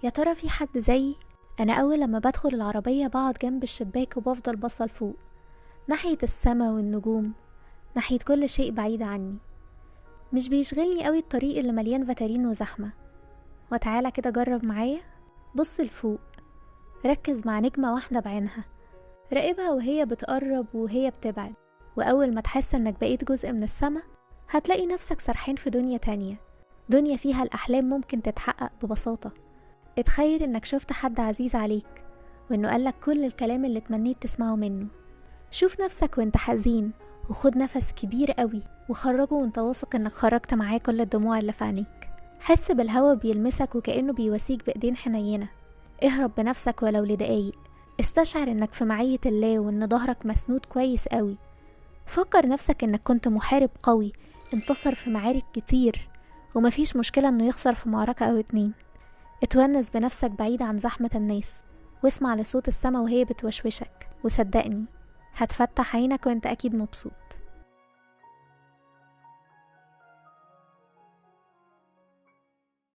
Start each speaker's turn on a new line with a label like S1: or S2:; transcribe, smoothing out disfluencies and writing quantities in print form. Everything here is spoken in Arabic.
S1: يا ترى في حد زيي؟ انا اول لما بدخل العربية بقعد جنب الشباك وبفضل بصل فوق ناحية السما والنجوم، ناحية كل شيء بعيد عني. مش بيشغلني قوي الطريق اللي مليان فترين وزحمة. وتعالى كده جرب معايا، بص لفوق، ركز مع نجمة واحدة بعينها، راقبها وهي بتقرب وهي بتبعد، وأول ما تحس انك بقيت جزء من السما هتلاقي نفسك سرحان في دنيا تانية، دنيا فيها الأحلام ممكن تتحقق ببساطة. اتخيل انك شفت حد عزيز عليك وانه قالك كل الكلام اللي تمنيت تسمعه منه. شوف نفسك وانت حزين وخد نفس كبير قوي وخرجه وانت واثق انك خرجت معاه كل الدموع اللي في عينيك. حس بالهوا بيلمسك وكأنه بيواسيك بإيدين حنينة. اهرب بنفسك ولو لدقايق، استشعر انك في معية الله وان ظهرك مسنود كويس قوي. فكر نفسك انك كنت محارب قوي انتصر في معارك كتير، ومفيش مشكلة انه يخسر في معركة او اتنين. اتونس بنفسك بعيد عن زحمة الناس، واسمع لصوت السما وهي بتوشوشك، وصدقني هتفتح عينك وانت اكيد مبسوط.